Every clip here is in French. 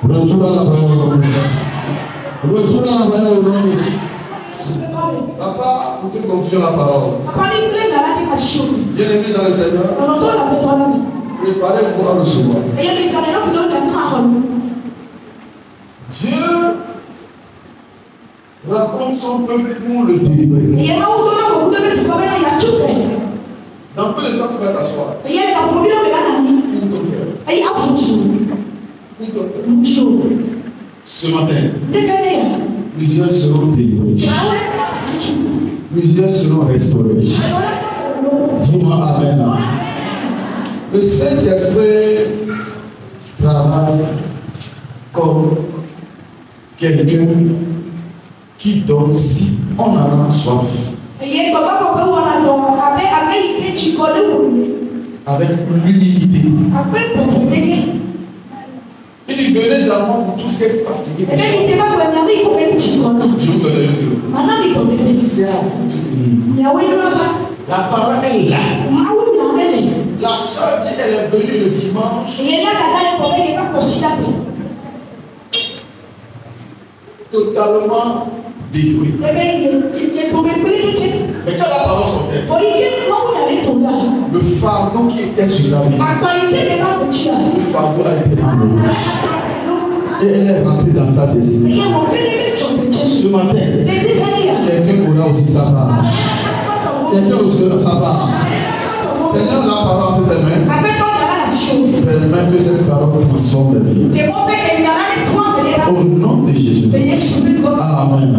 Retourne à la parole. Retourne à la parole. Papa, vous te confiez la parole. Bien-aimé dans le Seigneur, préparez-vous à recevoir. Dieu raconte son peuple pour le délivrer. Dans peu de temps, tu vas t'asseoir. Ce matin, plusieurs seront délivrés. Plusieurs seront restaurés. Dis-moi Amen. Le Saint-Esprit travaille comme quelqu'un qui donne si on en a soif. Avec l'humilité. Il dit venez à moi pour tous ces fatigués. Je vous donne le micro. C'est à vous de venir. La parole est là. La soeur dit qu'elle est venue le dimanche. Totalement détruite. Mais quand la parole sortait, le fardeau qui était sur sa vie, le fardeau a été enlevé. Et elle est rentrée dans sa destinée. Ce matin, quelqu'un aura aussi sa part. Quelqu'un aussi sa part. Seigneur, la parole entre tes mains. Permets que cette parole transforme ta vie. Au nom de Jésus. Amen.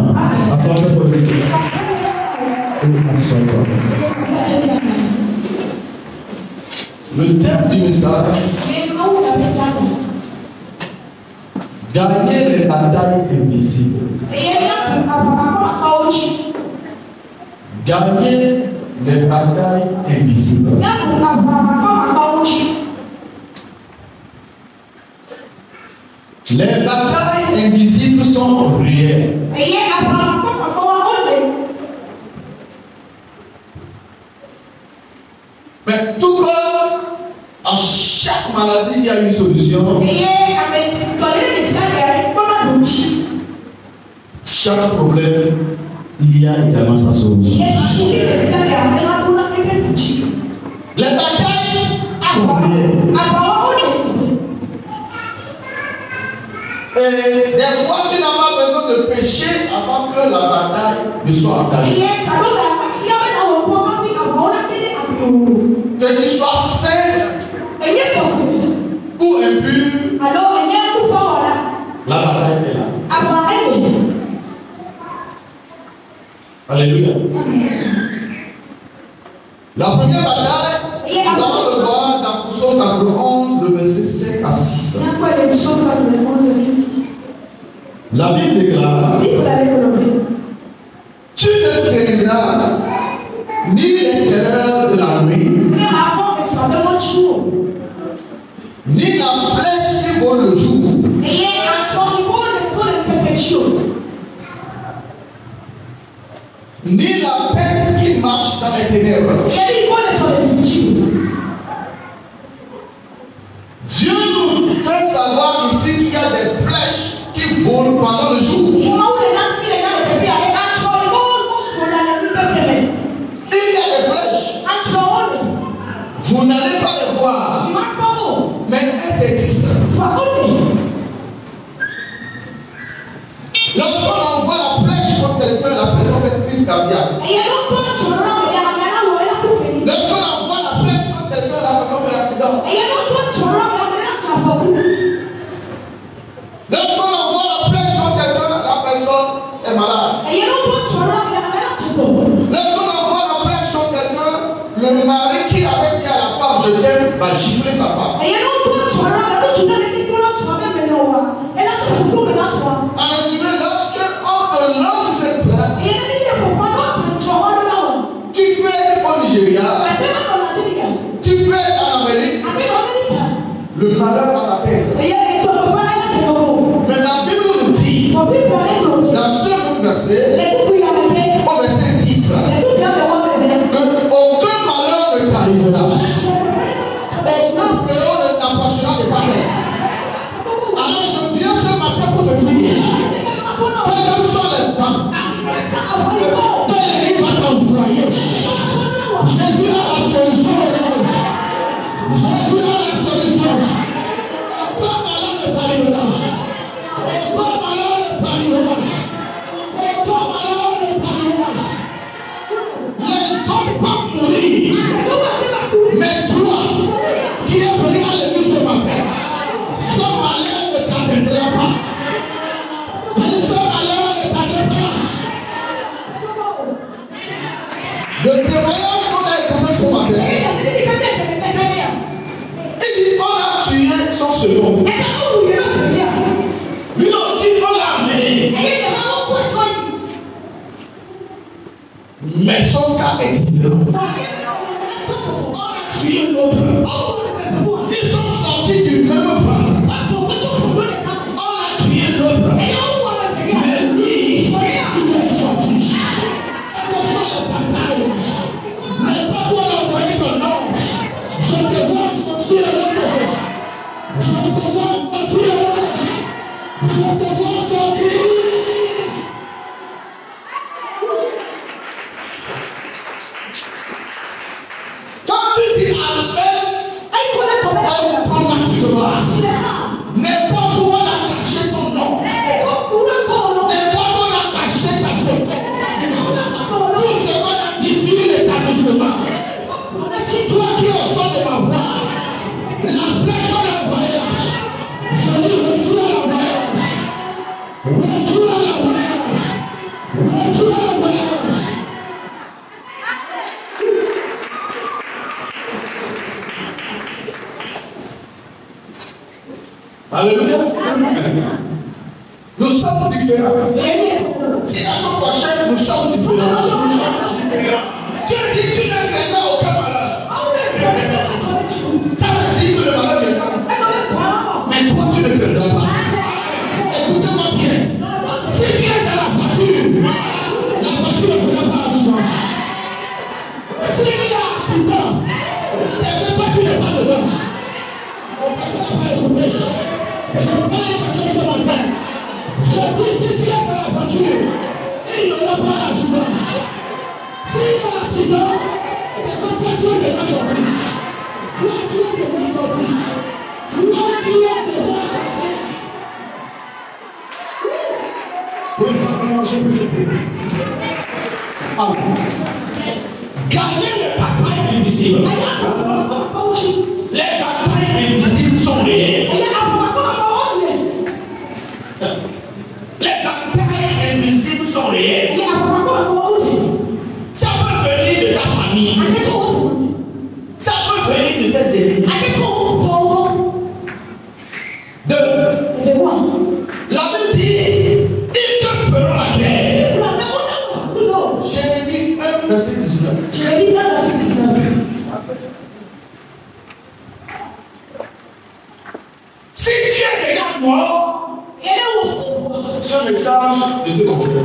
Attendez pour le thème du message: gagner les batailles invisibles. Gagner les batailles invisibles. Les batailles invisibles sont réelles. Mais tout comme à chaque maladie, il y a une solution. Chaque problème, il y a également sa solution. Les batailles sont réelles. Et des fois, tu n'as pas besoin de pécher avant que la bataille ne soit engagée. Que tu sois saint ou impur, la bataille est là. Alléluia. La première bataille, nous allons le voir dans Psaume 91, le verset 5 à 6. La Bible déclare: tu ne craindras ni les terreurs de la nuit, ni la flèche qui vole le jour, ni la peste qui marche dans les ténèbres. Dieu nous fait savoir ici qu'il y a des flèches qui volent pendant le jour. Il y a des flèches. Vous n'allez pas les voir, mais elles existent. Lorsqu'on envoie la flèche contre quelqu'un, la personne fait crise cardiaque. Lorsqu'on envoie la flèche contre quelqu'un, la personne fait accident. Lorsqu'on envoie la flèche contre quelqu'un, la personne est malade. Lorsqu'on envoie la flèche contre quelqu'un, le mari qui avait dit à la femme je t'aime va gifler sa femme. En résumé, lorsque on te lance cette flèche, Nous sommes différents. Si la notre prochaine, nous sommes différents. Dieu dit tu ne craindras aucun malheur. Ça veut dire que le malheur viendra. Mais toi, tu ne craindras pas. Écoutez-moi bien. Si tu es dans la voiture ne fera pas assurance. S'il y a accident, c'est que toi, tu n'es pas dedans. On ne peut pas écouter. Je parle de ce matin. Je dis si tu es dans la voiture, il n'y aura pas d'assurance. S'il y a un accident, c'est que toi, tu es déjà sorti. Toi, tu es déjà sorti. Toi, tu es déjà sorti. Oui, ça va marcher pour ce pays. Gagner les batailles invisibles. Les batailles invisibles sont réelles. Les batailles invisibles sont réelles. Ça peut venir de ta famille. Ça peut venir de tes ennemis. La Bible dit, ils te feront la guerre. Jérémie 1, verset 19. Si tu es déjà mort, ce message de deux côtés.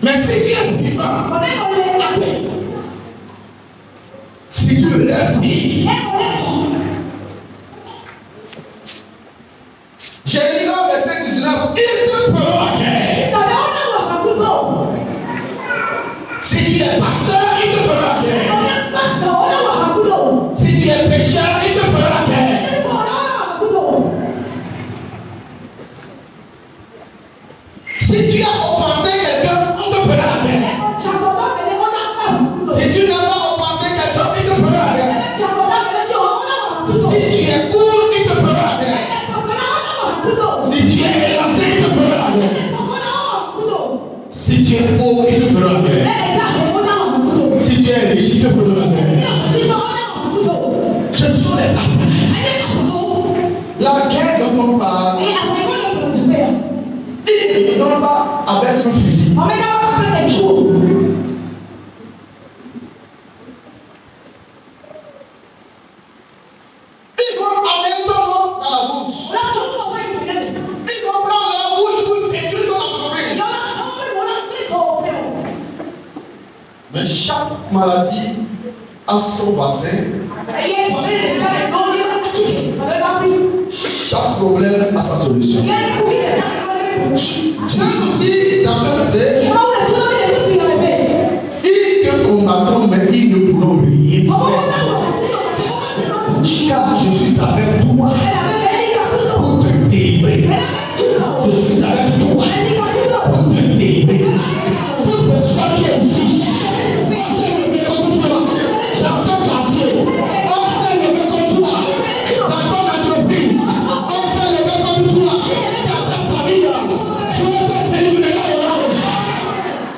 Mais si tu es vivant, si tu restes, Jérémie 1, verset 19, il te fera la guerre. Si tu es pasteur, il te fera la guerre. Si tu es pécheur, il te fera la guerre. Si tu as offensé quelqu'un, on te fera la guerre. Si tu n'as pas offensé quelqu'un, il te fera la guerre. Si tu es court, il te fera la guerre. Si tu es élancé, il te fera la guerre. Si tu es pauvre, il te fera la guerre. Si tu es riche, il te fera la guerre. Ce sont les batailles. La guerre dont on parle, il ne donne pas avec un fusil. Il doit amener ton nom dans la bouche. Il doit prendre la bouche pour détruire ton entreprise. Mais chaque maladie a son vaccin. Chaque problème a sa solution. Dieu nous dit dans ce verset, ils te combattront, mais ils ne pourront rien faire. Car je suis avec toi pour te délivrer. Je suis avec toi pour te délivrer. Toute personne qui est ici, dans ce quartier, on s'est levé contre toi. Dans ton entreprise, on s'est levé contre toi. Dans ta famille, tu es délivré.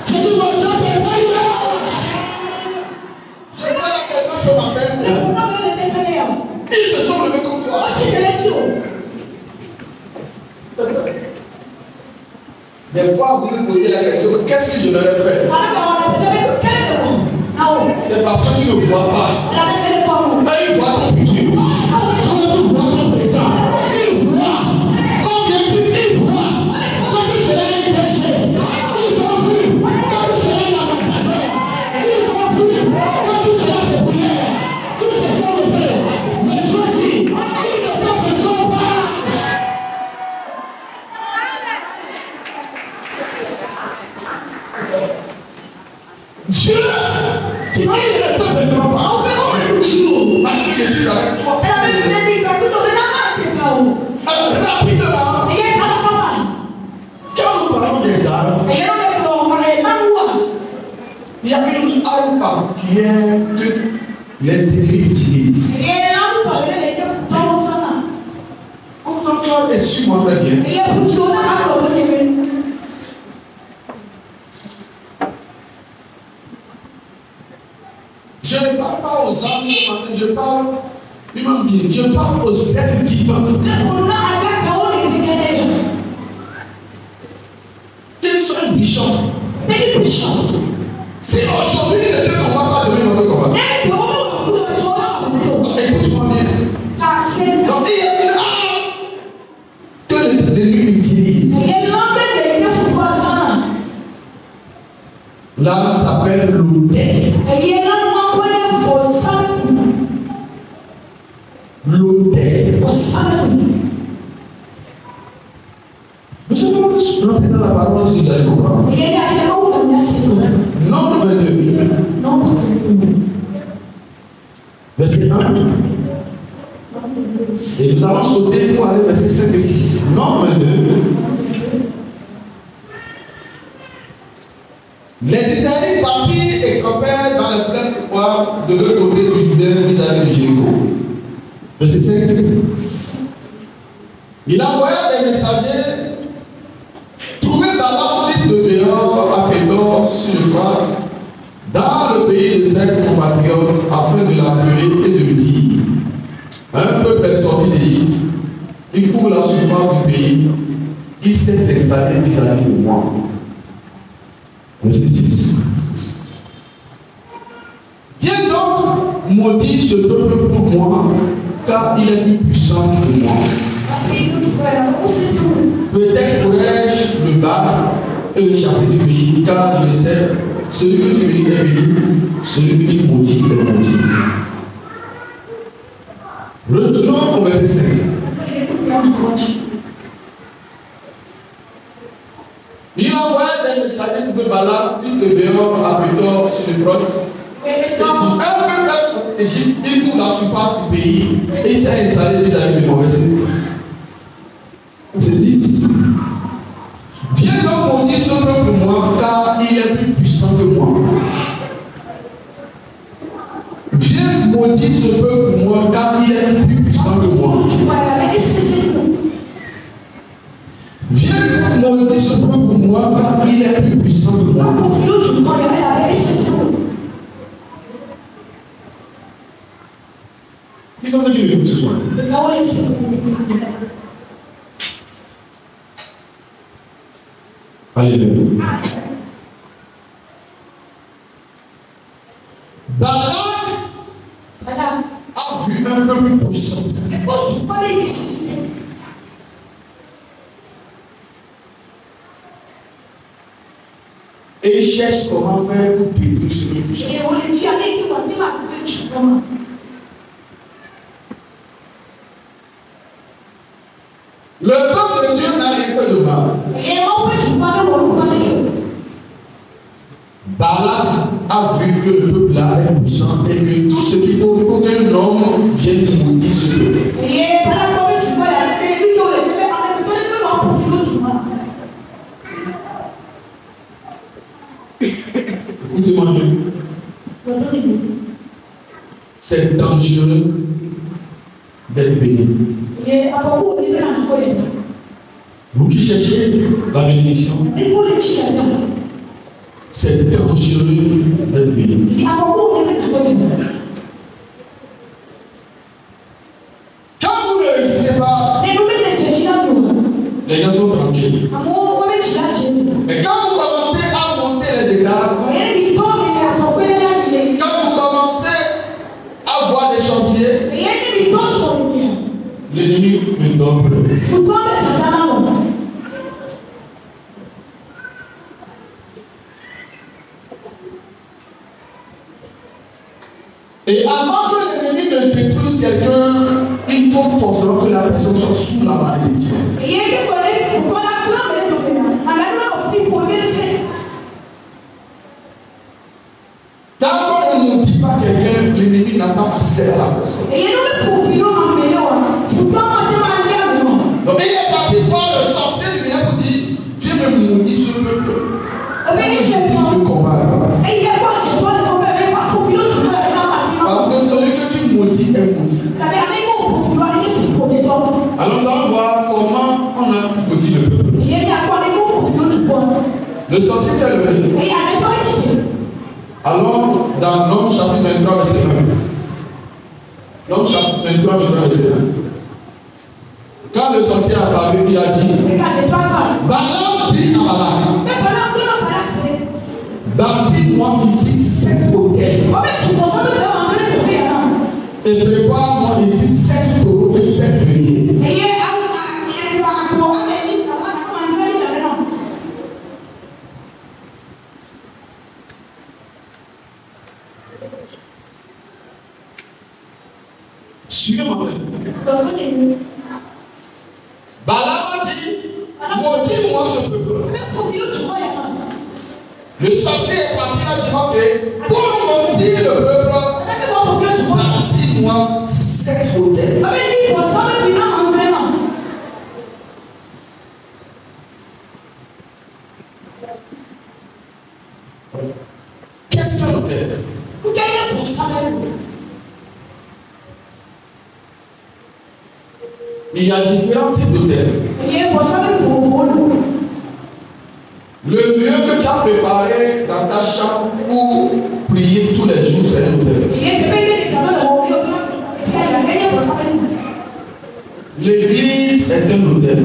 Je dis, mon Dieu, tu es délivré. Je parle à quelqu'un ce matin. Ils se sont levés contre toi. Des fois, vous nous posez la question, qu'est-ce que je leur ai fait? C'est parce que tu ne vois pas. Mais ils voient ton futur. Tu ne vois ton présent. Ils voient combien tu vois. Quand tu seras un péché, ils ont vu. Quand tu seras un ambassadeur, ils ont vu. Quand tu seras populaire, ils se sont levés. Mais je dis, ils ne t'en pas. Dieu, tu dis, il ne te fait pas. Parce que je suis avec toi. Alors, rapidement, quand nous parlons des armes, il y a une arme particulière que les ennemis utilisent. Quand ton cœur est sûrement très bien, je ne parle pas aux âmes, je parle, je parle aux êtres vivants. Là, ça s'appelle l'autel. L'autel. Nous sommes rentrés dans la parole de Dieu. Nombre 22. Verset 1. Et nous allons sauter pour aller verset 5 et 6. Nombre 22. Les Israélites partirent et campèrent dans les plaines du roi de l'autre côté du Jourdain vis-à-vis de Jéricho. Verset 5. Il envoya des messagers trouver Balaam fils de Béor à Pédor sur l'Euphrate, dans le pays de ses compatriotes, afin de l'appeler et de lui dire: un peuple est sorti d'Égypte, il couvre la surface du pays, il s'est installé vis-à-vis de moi. Verset 6. Viens donc maudire ce peuple pour moi, car il est plus puissant que moi. Peut-être pourrais-je le battre et le chasser du pays, car je le sais, celui que tu bénis est béni, celui que tu maudis est maudit. Retournons au verset 5. Il envoya des messagers pour Balaam, fils de Béor, à Pédor sur l'Euphrate. Un peuple est d'Égypte, il couvre la surface du pays et il s'est installé vis-à-vis de moi. Verset 10. Viens donc maudire ce peuple pour moi, car il est plus puissant que moi. Viens maudire ce peuple pour moi, car il est plus puissant que moi. Viens maudire ce peuple pour moi, car il est plus puissant que moi. Qui sont ceux qui m'écoutent ce soir? Alléluia. Balaam a vu un peuple puissant. Et il cherche comment faire pour détruire ce peuple puissant. Le peuple de Dieu n'a rien fait de mal. Balaam a vu que le peuple là est puissant et que tout ce qu'il faut qu'un homme vienne maudire ce peuple. Écoutez-moi bien. C'est dangereux d'être béni. Vous qui cherchez la bénédiction, c'est dangereux d'être béni. Quand vous ne réussissez pas, les gens sont tranquilles. Mais quand vous commencez à monter les égards, quand vous commencez à voir des chantiers, l'ennemi me donne. Et avant que l'ennemi ne détruise quelqu'un, il faut forcément que la personne soit sous la malédiction. Quand on ne dit pas quelqu'un, l'ennemi n'a pas accès à la personne. Donc il est parti voir le sorcier lui pour dire: viens me maudire ce peuple. Je puisse le combattre. Parce que celui que tu maudis est maudit. Alors nous allons voir comment on a maudit le peuple. Le sorcier s'est levé. Allons dans Nombre chapitre 23 verset 1. Nombre chapitre 23 verset 1. Quand le sorcier a parlé, il a dit: Balaam dit à Balaam, bâtis-moi ici 7 autels et prépare-moi ici 7 taureaux et 7 béliers. Maudis-moi ce peuple. Le sorcier est parti là du monde pour maudire le peuple. Bâtis-moi 7 hôtels. Qu'est-ce qu'un hôtel? Il y a différents types d'hôtels. Le lieu que tu as préparé dans ta chambre pour prier tous les jours, c'est un hôtel. L'église est un hôtel.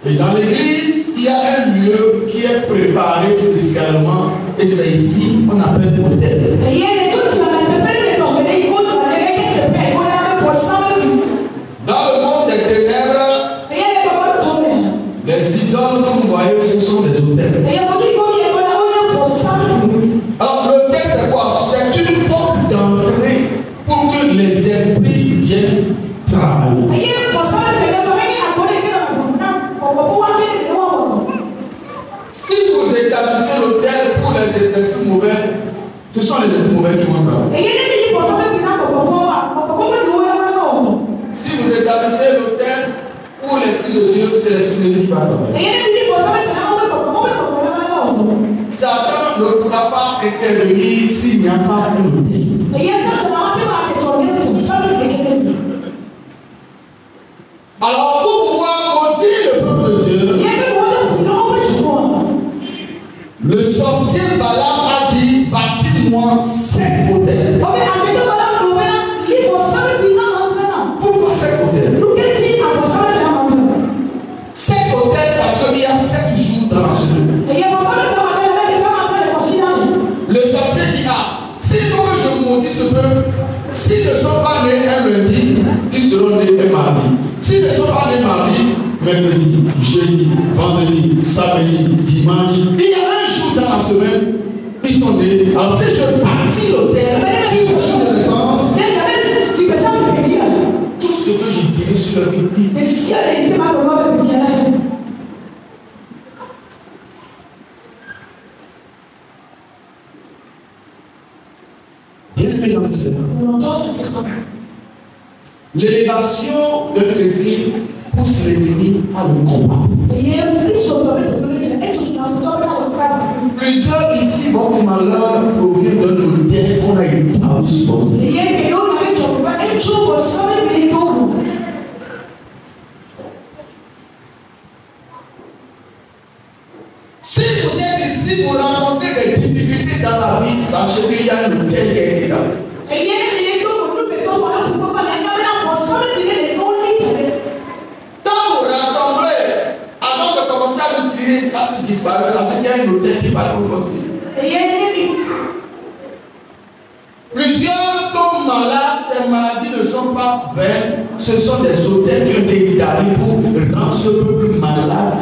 Et dans l'église, il y a un lieu qui est préparé spécialement, et c'est ici qu'on appelle hôtel. Dans le monde des ténèbres, les idoles que vous voyez, ce sont des hôtels. Alors l'hôtel c'est quoi? C'est une porte d'entrée pour que les esprits viennent travailler. Si vous établissez l'hôtel pour les esprits mauvais, ce sont les esprits mauvais qui vont travailler. Si vous établissez l'hôtel pour l'esprit de Dieu, c'est l'esprit de Dieu qui va travailler. Satan ne pourra pas intervenir s'il n'y a pas un hôtel. Alors, pour pouvoir maudire le peuple de Dieu, le sorcier Balaam a dit, bâtis-moi 7 hôtels. Pourquoi 7 hôtels? 7 hôtels parce qu'il y a 7 jours dans la semaine. Le sorcier dit, s'il faut que je maudisse ce peuple, s'ils ne sont pas nés un lundi, ils seront nés un mardi. S'ils ne sont pas nés mardi, mercredi, jeudi, vendredi, samedi, dimanche, il y a un jour dans la semaine, ils sont nés. Alors si je bâtis l'hôtel, sur le jour de naissance, tout ce que je dirai sur leur culture. L'élévation de chrétien pousse l'ennemi à le combattre. Plusieurs ici vont au malheur provient d'un hôtel qu'on a établi sur votre vie. Si vous êtes ici pour rencontrer des difficultés dans la vie, sachez qu'il y a un hôtel qui a été établi. Quand vous rassemblez, avant de commencer à l'utiliser, ça se disparaît, ça veut dire qu'il y a un hôtel qui va pour votre vie. Plusieurs tombent malades, ces maladies ne sont pas vaines, ce sont des hôtels qui ont été établis pour rendre ce peuple malade.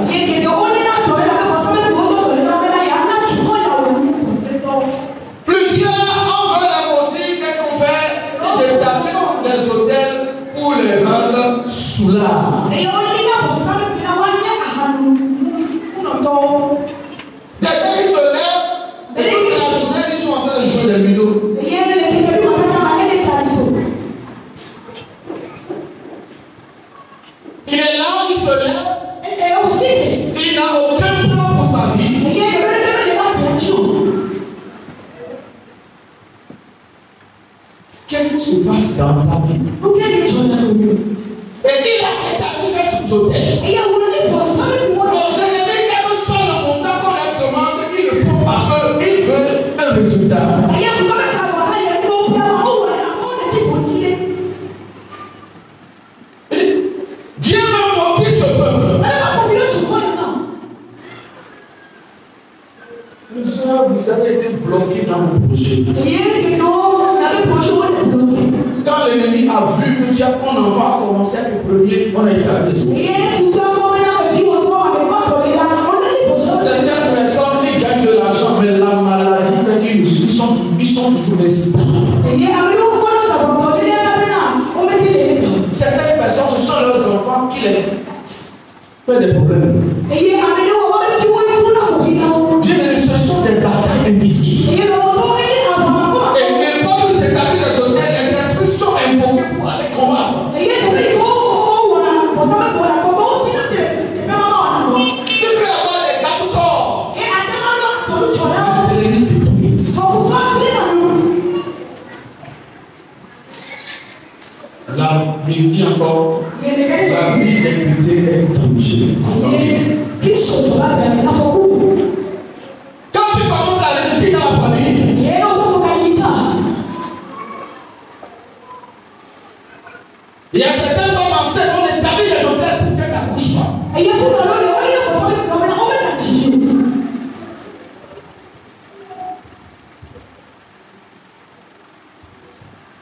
Plusieurs, on veut la maudire, qu'est-ce qu'on fait? Ils établissent des hôtels pour les rendre soulages. Quelqu'un qui se lève, et toute la journée, ils sont en train de jouer des vidéos. Il est là, il se lève, il n'a aucun plan pour sa vie. Qu'est-ce qui se passe dans ta vie? Et il a établi ça sous hôtel. Nos ennemis, quel que soit le montant qu'on leur demande, ils le font parce qu'ils veulent un résultat. Dieu m'a montré ce peuple. Le soir, vous avez été bloqué dans le projet. Quand l'ennemi a vu que tu as ton enfant a commencé à te premier, on a établi les autres. Certaines personnes qui gagnent de l'argent, mais la maladie, ils sont toujours les stars. Certaines personnes, ce sont leurs enfants qui fait des problèmes. Bien, ce sont des batailles invisibles. Et quand vous établissez les hôtels, les esprits sont invoqués pour aller combattre. Tu peux avoir des gardes corps. C'est les détruisent. La Bible dit encore, la vie des chrétiens est tranchée. Quand tu commences à réussir dans la famille, il y a certaines femmes enceintes, on établit les hôtels pour qu'elles n'accouchent pas.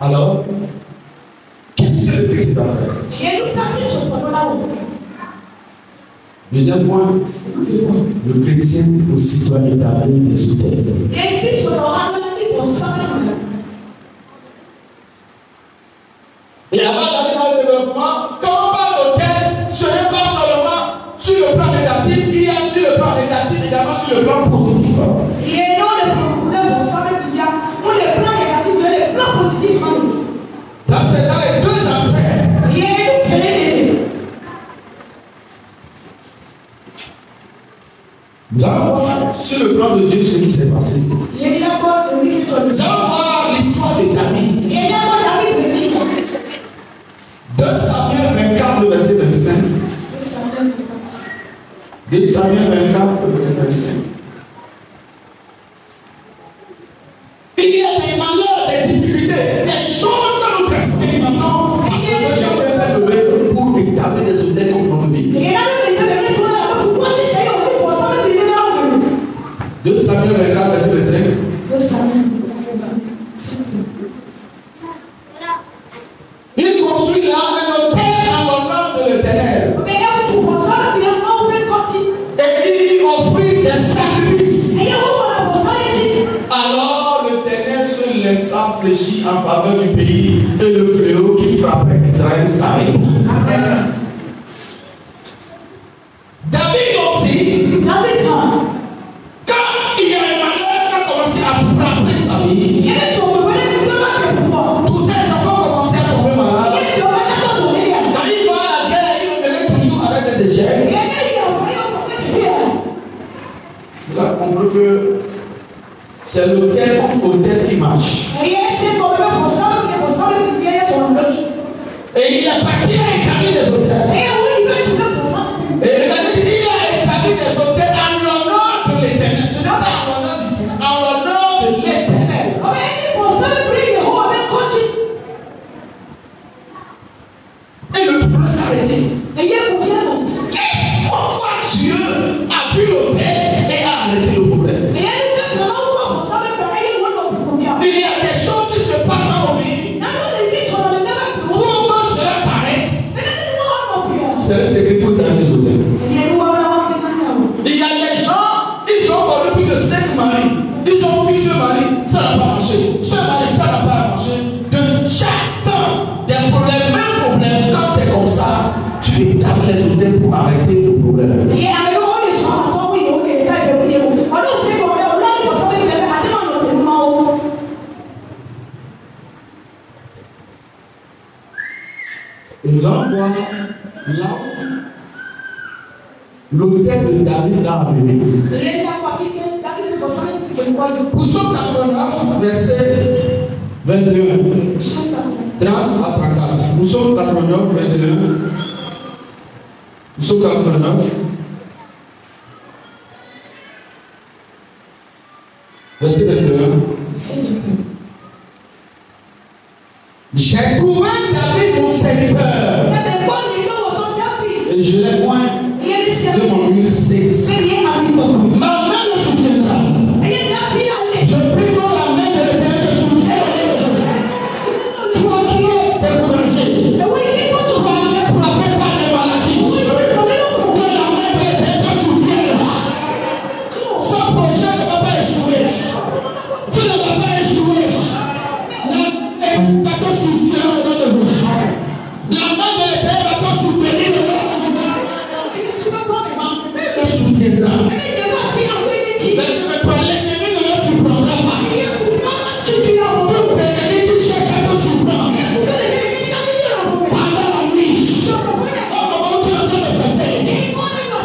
Alors, qu'est-ce que le Christ doit faire? Deuxième point, le chrétien aussi doit établir des hôtels. Et avant d'aller dans le développement, quand on parle d'hôtel, ce n'est pas seulement sur le plan négatif, il y a sur le plan négatif également sur le plan positif. Donc c'est dans les deux aspects. Nous allons voir sur le plan de Dieu ce qui s'est passé. Nous allons voir l'histoire de David. 2 Samuel 24, le verset 25. 2 Samuel 24, le verset 25. Il y a des malheurs, des difficultés, des choses que nous expérimentons. Parce que Dieu s'est levé pour établir des hôtels comme notre vie. 2 Samuel 24, verset 25. 2 Samuel 24. Il construit là un hôtel en l'honneur de l'Éternel. Et il y offrit des sacrifices. Alors l'Éternel se laissa fléchir en faveur du pays et le fléau qui frappait Israël s'arrêta. David aussi. Quand il y a un malheur qui a commencé à frapper sa vie, tous ses enfants commençaient à tomber malades. Quand il va à la guerre, il venait toujours avec des échecs. Il a compris que c'est l'hôtel comme hôtel qui marche. Et il a parti à établir des hôtels. Et regardez, il a établi des hôtels en l'honneur de l'Éternel. Ce n'est pas en l'honneur du titre, en l'honneur de l'Éternel. Et le peuple s'arrêtait. Pourquoi Dieu a pris l'hôtel et a arrêté le problème? Il y a des choses qui se passent dans nos vies. Pourquoi cela s'arrête? C'est le secret pour établir des hôtels. Il y a des gens, ils ont connu plus de 5 maris. Ils ont vu ce mari, ça n'a pas marché. Ce mari, ça n'a pas marché. De chaque temps, des problèmes, même problème. Quand c'est comme ça, tu établis les hôtels pour arrêter le problème. Et nous allons voir là l'hôtel de David a amené. Psaume 89, verset 21. 30 à 34. Psaume 89, 21. Psaume 89. Verset 21. J'ai trouvé David mon serviteur. Et je l'ai point de mon huile cesse. Ma main le soutiendra. Je prie dans la main de l'Éternel de soutien. Toi qui es découragé, frappé par des maladies, que la main de l'Éternel te soutienne. Ce projet ne va pas échouer. Tu ne vas pas échouer. La main de l'Éternel va te soutenir. soutiendra. Verset 23, l'ennemi ne le surprendra pas. Tout ennemi qui cherche à te surprendre pendant la nuit, au moment où tu es en train de fêter,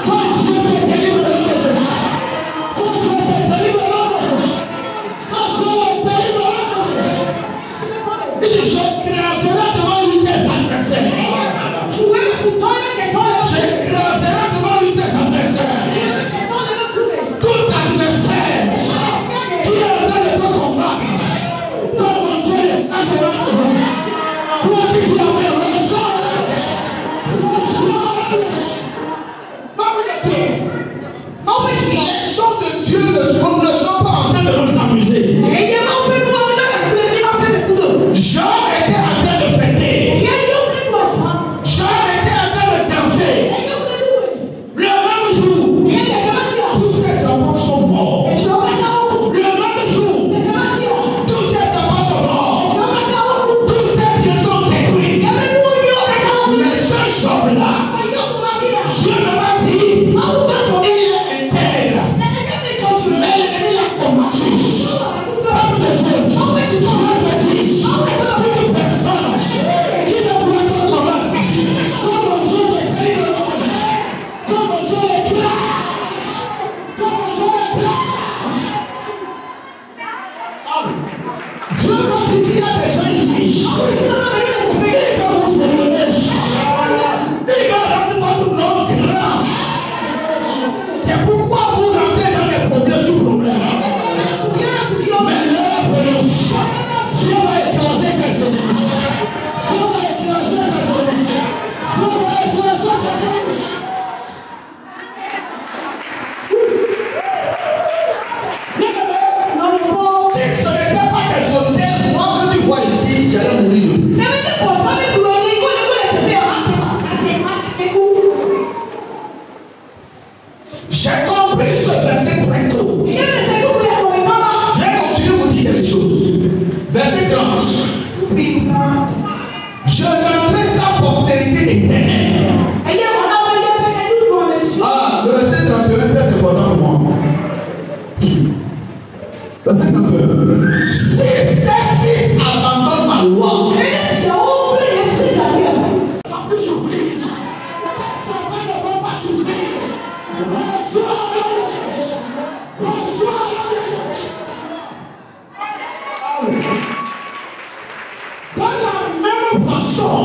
quand tu es délivré de l'autre, quand tu es délivré de l'autre, quand tu es délivré de l'autre, je craserai devant lui ses adversaires. Je craserai devant lui ses adversaires. Tout adversaire qui est en train de te combattre, comme mon Dieu, un seul homme, toi qui dis amen, reçois. Les choses de Dieu ne sont pas en train de nous amuser. Jean était en train de fêter. Jean était en train de danser. Le même jour, tous ses enfants sont morts. Le même jour, tous ses enfants sont morts. Tous ses biens sont détruits. Mais ce jour-là, Dieu m'a dit, il est intègre. Mais l'ennemi l'a combattu. Comme des autres, tu as dit, toute personne qui ne voulait pas combattre, comme mon Dieu est délivre, comme mon Dieu est classe, comme mon Dieu est classe. Dieu m'a dit qu'il y a des gens ici. Il va vous élever. Il va rendre votre nom grâce. C'est pourquoi vous rentrez dans les problèmes sous problème. Mais l'œuvre de Dieu va écraser tes ennemis. Dieu va écraser tes ennemis. Dieu va écraser tes ennemis. Si ce n'était pas des hôtels, moi que tu vois ici, j'allais mourir. J'ai compris ce verset très tôt. Je vais continuer vous dire quelque chose. Verset 30. Je rendrai sa postérité éternelle. Ah, le verset 31 est très important pour moi. Verset 31. Si ces fils abandonnent ma loi, pas plus souffrir. Ça va ne va pas souffrir. Bonsoir. Bonsoir. Par la même façon,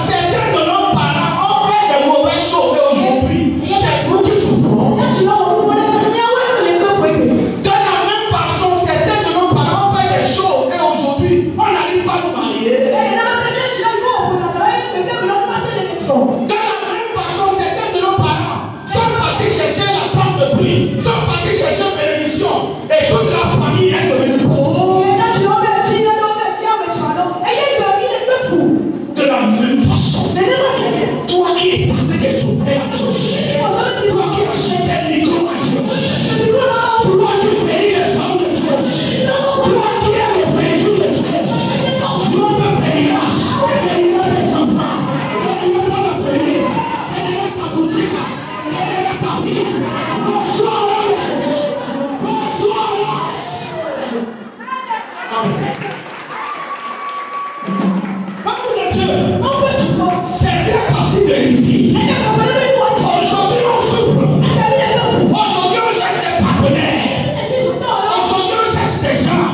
certains de nos parents ont fait de mauvaises choses aujourd'hui. C'est nous qui souffrons. De la même façon, certains de nos parents ont fait des choses et aujourd'hui, on n'arrive pas à nous marier. De la même façon, certains de nos parents sont partis chercher la femme de prix, sont partis chercher bénédiction et toute la famille est devenue pauvre. De la même façon, toi qui es parmi des souffrants, toi qui achètes des micros à Dieu, toi qui payes les hommes de Dieu, toi qui es le véhicule de Dieu, tu peux payer des enfants, payer la payer ta boutique, payer ta vie. Bonsoir, bonsoir. Certains partis de ici. Aujourd'hui on souffre. Aujourd'hui on cherche des partenaires. Aujourd'hui on cherche des gens.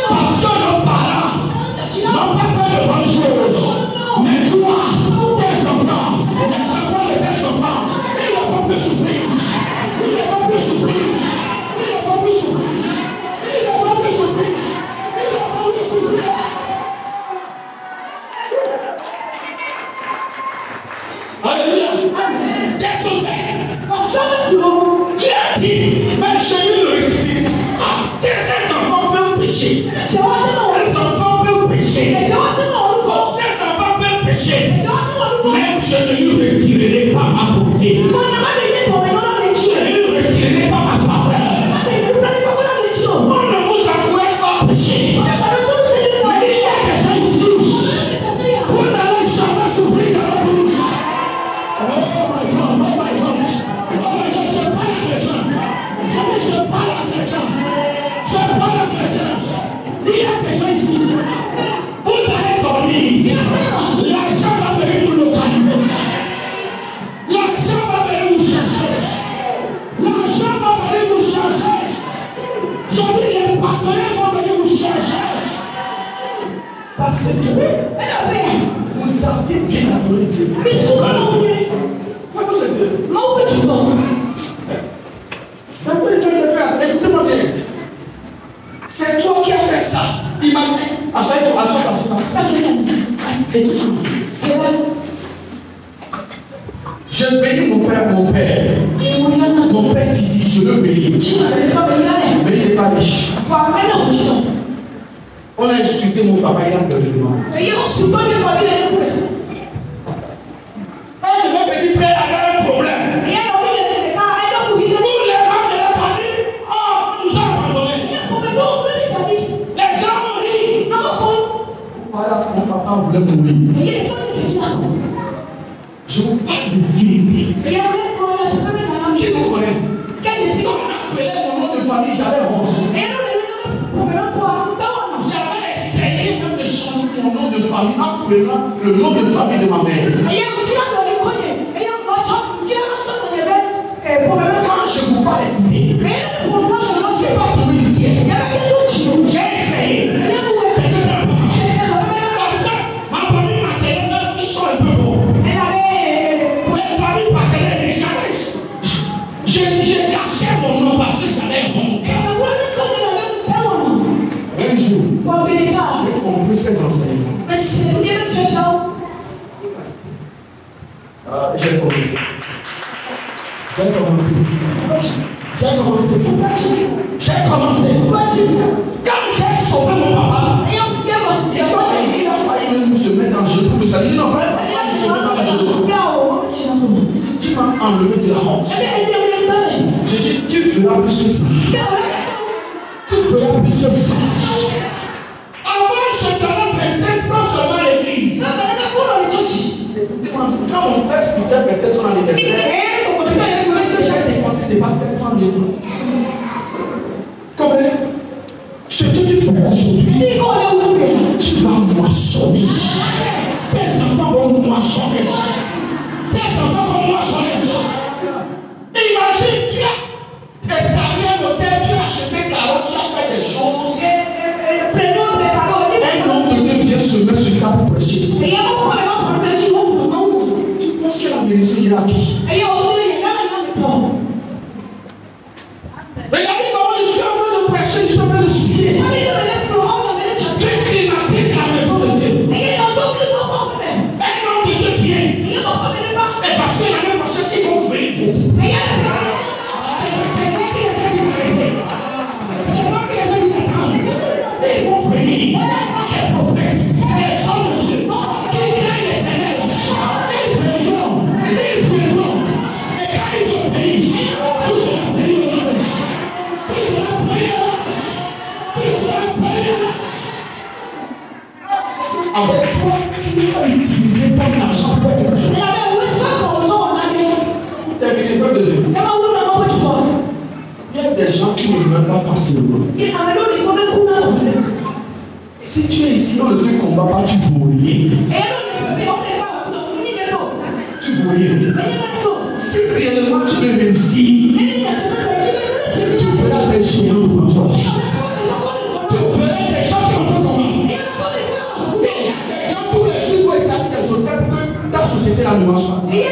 Parce que nos parents n'ont pas fait de bonnes choses. Mais toi, tes enfants, les enfants de tes enfants, ils ne vont plus souffrir. Ils ne vont plus souffrir. Ils ne vont plus souffrir. Ils ne vont plus souffrir. Ils ne vont plus souffrir. Alléluia. Qu'est-ce que c'est? Dieu a dit, mais je lui le rectifie. Ces enfants peuvent pécher. Ces enfants peuvent pécher. Ces enfants peuvent pécher. Même je ne lui retirerai pas ma beauté. Je ne lui retirerai pas ma faveur. On ne vous encourage pas à pécher. Mais il y a des gens ici. Vous n'allez jamais souffrir dans la bouche. Oh my God. Écoutez-moi bien. C'est toi qui as fait ça. Il m'a dit. Je bénis mon père physique, je le bénis. Mais il n'est pas riche. On a insulté mon papa, il a pleuré devant moi. Un de mes petits frères avait un problème. Tous les membres de la famille, nous ont abandonnés. Les gens ont ri. Voilà, mon papa voulait mourir. Je vous parle de vérité. Qui nous connaît? Quand on appelait mon nom de famille, j'avais honte. J'avais essayé même de changer mon nom de famille en prenant le nom de famille de ma mère. Quand je ne vous pas écouter, je ne suis pas tombé du ciel. J'ai essayé. Parce que ma famille maternelle, ils sont un peu bons. Les familles paternelles, j'ai caché mon nom parce que j'avais honte. Un jour, j'ai compris ces enseignements. J'ai commencé. Quand j'ai sauvé mon papa, il a failli même se mettre en jeu pour me saluer. Non, pas se mettre en jeu. Tu m'as enlevé de la honte. J'ai dit, tu feras plus que ça. Tu feras plus que ça. Avant, je donnais 25 francs seulement à l'église. Écoutez-moi, quand mon père Spider fêtait son anniversaire, j'ai dépensé des pas 700 000 euros. Comprenez? Ce que tu fais aujourd'hui, tu vas moissonner. Tes enfants vont moissonner. Tes enfants vont moissonner. Imagine, tu as établi un hôtel, tu as acheté carottes, tu as fait des choses. Un homme de Dieu vient se mettre sur ça pour prêcher. Tu penses que la bénédiction ira à qui? Regardez comment je suis en train de prêcher, je suis en train de suivre. Tu climatises la maison de Dieu. Un homme de Dieu vient. Et parce que l'année prochaine, ils vont venir beaucoup. C'est moi qui les ai dit d'arrêter. C'est moi qui les ai dit d'attendre. Ils vont venir. Les prophètes, les hommes de Dieu, qui craignent l'Éternel. Ils viendront. Et quand ils vont venir, tout sera béni. Avec toi, qui va utiliser ton argent pour faire quelque chose. Pour terminer, peuple de Dieu. Il y a des gens qui ne meurent pas facilement. Si tu es ici, on ne te combat pas, tu vaux rien. Tu vaux rien. Si réellement tu veux réussir, tu feras des choses pour toi. Tu feras des choses pour toi. Tous les jours, pour établir des hôtels pour que ta société là ne marche pas. Il y a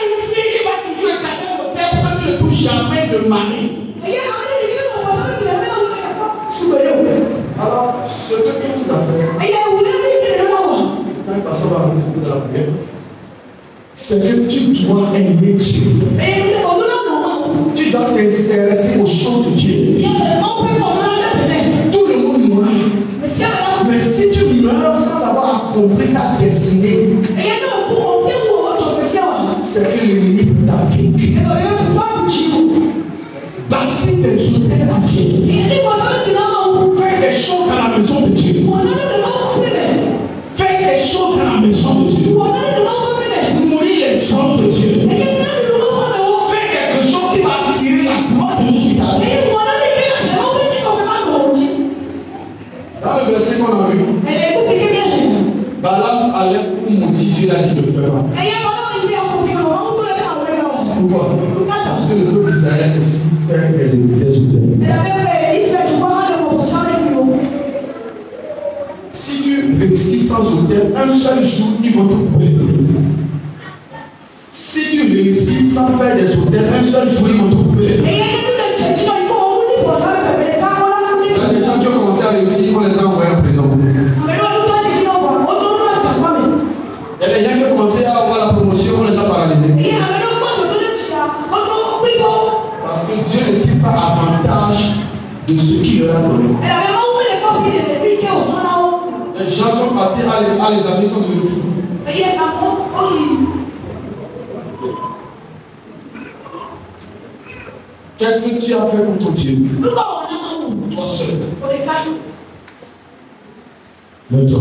une fille qui va toujours établir un hôtel pour que tu ne touches jamais de mari. Alors, ce que tu dois faire, quand le pasteur va rentrer dans la prière, c'est que tu dois aimer Dieu. Tu dois t'intéresser aux choses de Dieu. Tout le monde meurt. Mais si tu meurs sans avoir accompli ta destinée, c'est que l'ennemi t'a vaincu. Bâtis des hôtels à Dieu. Fais des choses dans la maison de Dieu. Fais des choses dans la maison de Dieu. Nourris les hommes de Dieu. Fais quelque chose qui va attirer la gloire de Dieu sur ta vie. Dans le verset qu'on a vu, Balaam allait pour maudire Dieu, il a dit de faire. Pourquoi? Parce que le peuple d'Israël aussi fait des hôtels. Si tu réussis sans hôtel, un seul jour, ils vont te couper. Si tu réussis sans faire des hôtels, un seul jour ils vont te couper. Il y a des gens qui ont commencé à réussir, ils vont les envoyer en prison. Il y a des gens qui ont commencé à avoir la promotion, on les a paralysés. Parce que Dieu ne tire pas avantage de ce qu'il leur a donné. Les gens sont partis à les amis sont devenus fous. Qu'est-ce que tu as fait pour ton Dieu? Toi seul. Lève-toi.